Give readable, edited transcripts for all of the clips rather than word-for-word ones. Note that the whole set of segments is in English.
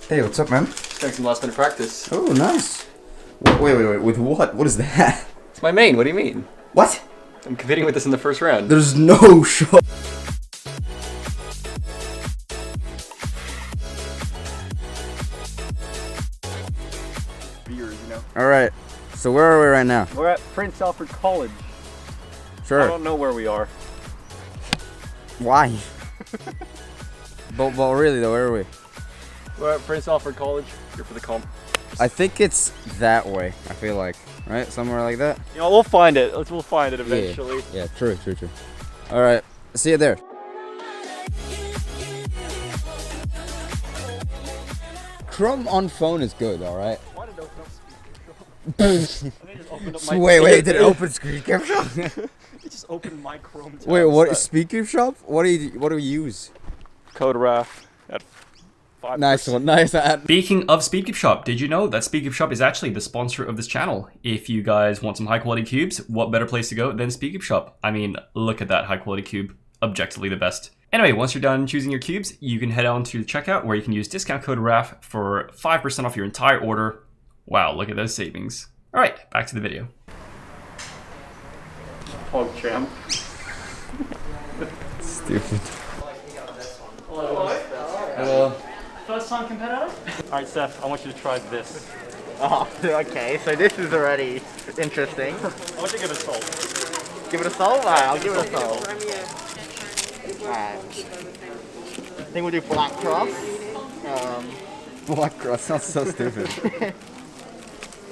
Hey, what's up, man? Just doing some last minute practice. Oh, nice. Wait, with what? What is that? It's my main, what do you mean? What? I'm competing with this in the first round. There's no shot. Beers, you know. Alright, so where are we right now? We're at Prince Alfred College. Sure. I don't know where we are. Why? but really though, where are we? We're at Prince Alfred College. Here for the comp. I think it's that way, I feel like. Right? Somewhere like that? You know, we'll find it. We'll find it eventually. Yeah, true. Alright, see you there. Chrome on phone is good, alright? Why did it open up SpeedCubing? Wait, did it open SpeedCubing? It just opened my Chrome tab. Wait, what? SpeedCubing? What do we use? Code RAF at 5%. Nice one, nice. Speaking of speedcubing, did you know that speedcubing is actually the sponsor of this channel? If you guys want some high quality cubes, what better place to go than speedcubing? I mean, look at that high quality cube. Objectively the best. Anyway, once you're done choosing your cubes, you can head on to the checkout where you can use discount code RAF for 5% off your entire order. Wow, look at those savings. All right, back to the video. Hog champ. Stupid. Hello. First time competitor? Alright, Seth, I want you to try this. Oh, okay, so this is already interesting. I want you to give it a salt. Give it a salt? Alright, I'll give it a salt. Alright. I think we'll do black cross. Black cross sounds so stupid.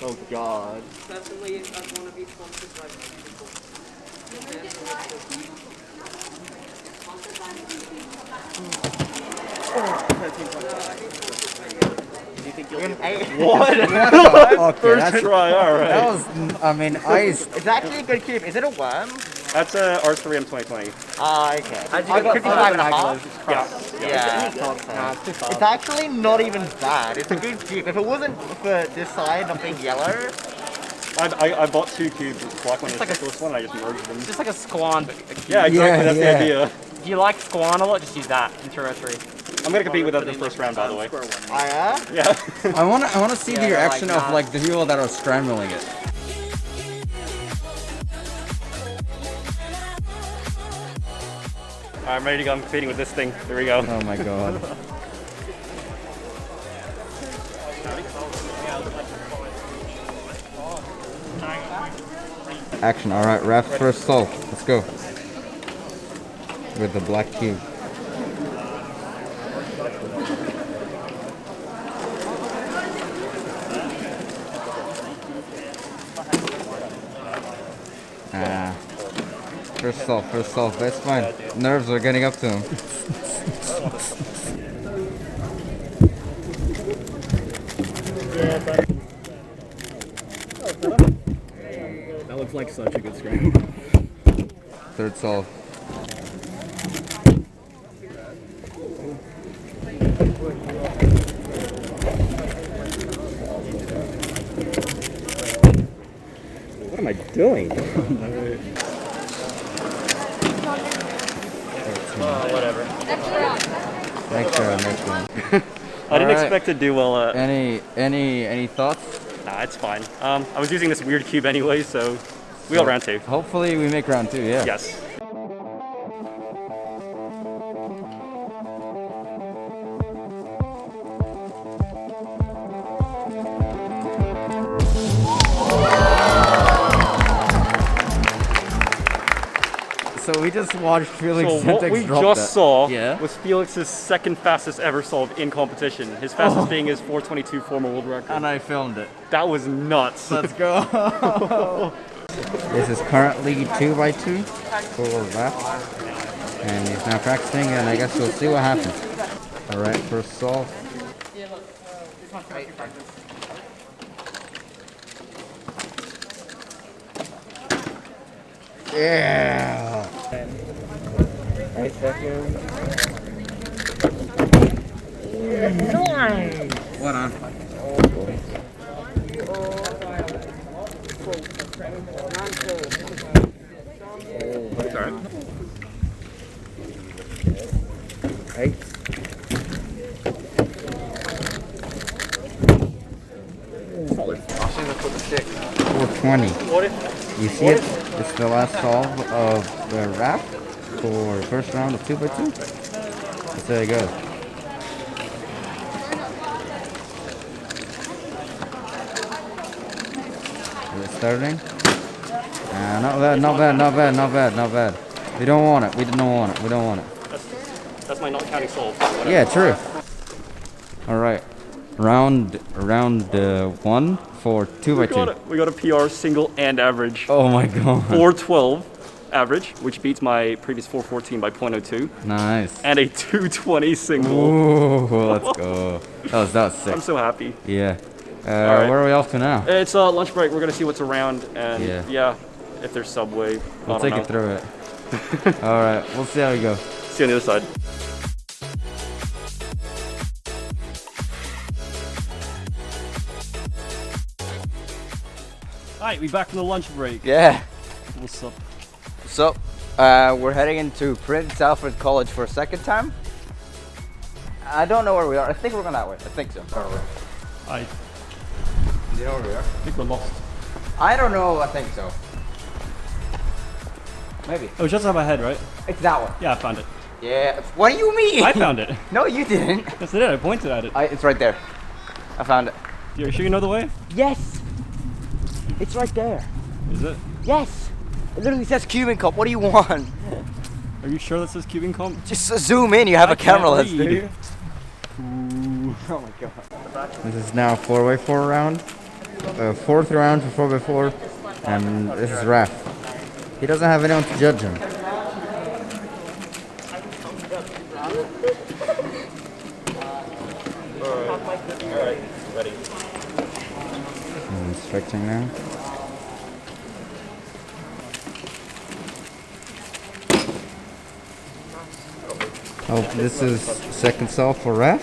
Oh god. Personally, I want to be sponsored by people. What? Okay, First try, alright. that was, I mean, It's actually a good cube. Is it a worm? That's a R3M 2020. Ah, okay. I got 55 and a half. Yeah. Yeah. It's actually not even bad. It's a good cube. If it wasn't for this side not being yellow, I bought two cubes, this black one and the this one, and I just merged them. Just like a squan. Yeah, exactly, that's the idea. Do you like squan a lot? Just use that in 2 or 3. I'm gonna compete with that in the first round, by the way. yeah? Yeah. I wanna see the Yeah, reaction like of like the people that are scrambling it. I'm ready to go, I'm competing with this thing. Here we go. Oh my god. Action, alright, Raf first solve. Let's go. With the black cube. First solve, that's fine. Nerves are getting up to him. That looks like such a good screen. Third solve. What am I doing? Whatever. Next round. I didn't expect to do well at... Any thoughts? Nah, it's fine. I was using this weird cube anyway, so we got round 2. Hopefully we make round 2, yeah. Yes. So we just watched Felix So what we drop just that. saw Yeah? was Felix's second fastest ever solve in competition. His fastest being his 422 former world record. And I filmed it. That was nuts. Let's go. This is currently 2x2 for Raf. And he's now practicing, and I guess we'll see what happens. Alright, first solve. Yeah! Right, second. What on? Sorry. Right. 20. What if? You see it? It's the last solve of the raft for first round of 2x2. That's how it goes. Is it starting? Not bad, not bad, not bad, not bad, not bad. We don't want it. We don't want it. We don't want it. That's my not counting solve. Yeah, true. All right, round 1 for 2x2. We got a PR single and average. Oh my god. 412 average, which beats my previous 414 by 0.02. Nice. And a 220 single. Ooh, let's go. That was sick. I'm so happy. Yeah. right. Where are we off to now? It's lunch break. We're gonna see what's around, and Yeah. if there's Subway. We'll take it through it. All right, we'll see how we go. See you on the other side. Alright, we back from the lunch break. Yeah. What's up? So, we're heading into Prince Alfred College for a second time. I don't know where we are. I think we're going that way. I think so. I Do you know where we are? think we're lost. I don't know. I think so. Maybe. Oh, it's just on my head, right? It's that one. Yeah, I found it. Yeah. What do you mean? I found it. No, you didn't. Yes, I did. I pointed at it. It's right there. I found it. You sure you know the way? Yes. It's right there. Is it? Yes. It literally says Cuban Cup. What do you want? Are you sure that says cubing comp? Just zoom in. You have a camera. Let's read. do. Oh my god. This is now 4x4 round. Fourth round for 4x4. And this is Raph. He doesn't have anyone to judge him. Alright, ready. I'm stretching now. Oh, this is second solve for Raph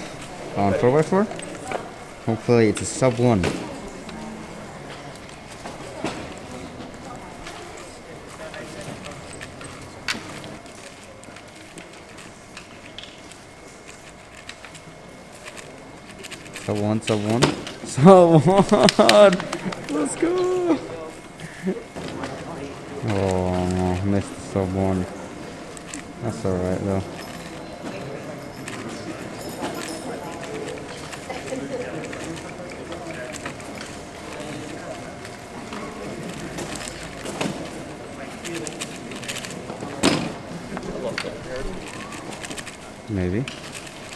on 4x4. Hopefully it's a sub 1. Sub 1, sub 1. Sub 1! Let's go! Oh no, missed the sub 1. That's alright though. Maybe.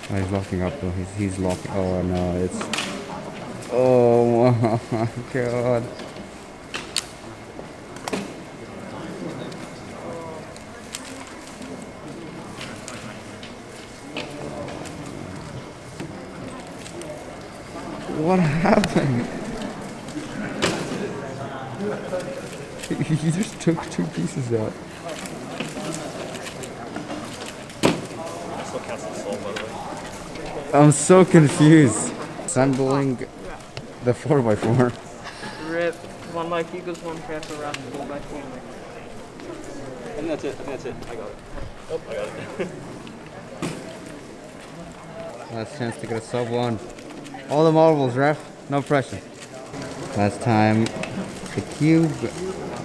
Oh, he's locking up though. He's locking. Oh no, it's. Oh my god. What happened? He just took 2 pieces out. I'm so confused. Assembling the 4x4. Rip. One like Eagles, one pepper wrap, 4x4. I think that's it. I got it. Oh, I got it. Last chance to get a sub 1. All the marbles, ref. No pressure. Last time, the cube,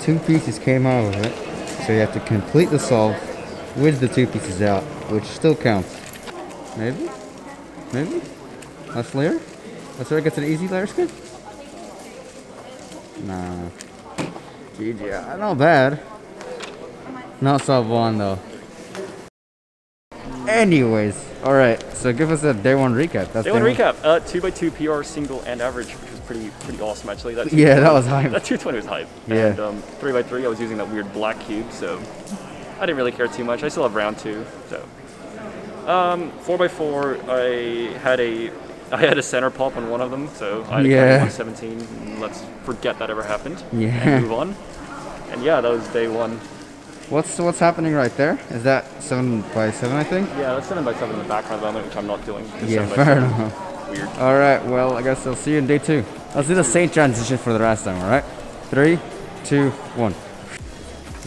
2 pieces came out of it. So you have to complete the solve with the 2 pieces out, which still counts. Maybe? Maybe? Last layer? That's where it gets an easy layer skin? Nah. GG. Not bad. Not sub 1 though. Anyways, alright, so give us a day 1 recap. That's Day 1 recap. 2x2 PR single and average, which was pretty awesome actually. That yeah, that was hype. That 220 was hype. Yeah. And 3x3 I was using that weird black cube, so I didn't really care too much. I still have round 2, so. 4x4 I had a center pop on one of them, so I had a 117. Let's forget that ever happened. Yeah. And move on. And yeah, that was day 1. What's happening right there? Is that 7x7 I think? Yeah, that's 7x7 in the background at the moment, which I'm not doing. It's Yeah, 7x7. fair enough. Weird. Alright, well I guess I'll see you in day 2. Let's do the same transition for the last time, alright? 3, 2, 1.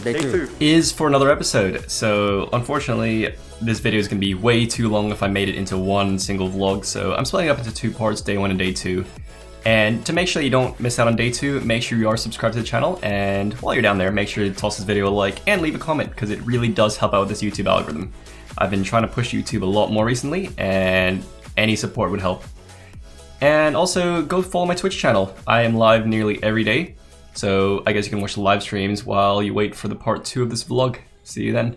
Day 2 is for another episode. So unfortunately, this video is going to be way too long if I made it into one single vlog. So I'm splitting it up into 2 parts, day 1 and day 2. And to make sure that you don't miss out on day 2, make sure you are subscribed to the channel, and while you're down there, make sure to toss this video a like and leave a comment, because it really does help out with this YouTube algorithm. I've been trying to push YouTube a lot more recently, and any support would help. And also, go follow my Twitch channel. I am live nearly every day, so I guess you can watch the live streams while you wait for the part 2 of this vlog. See you then.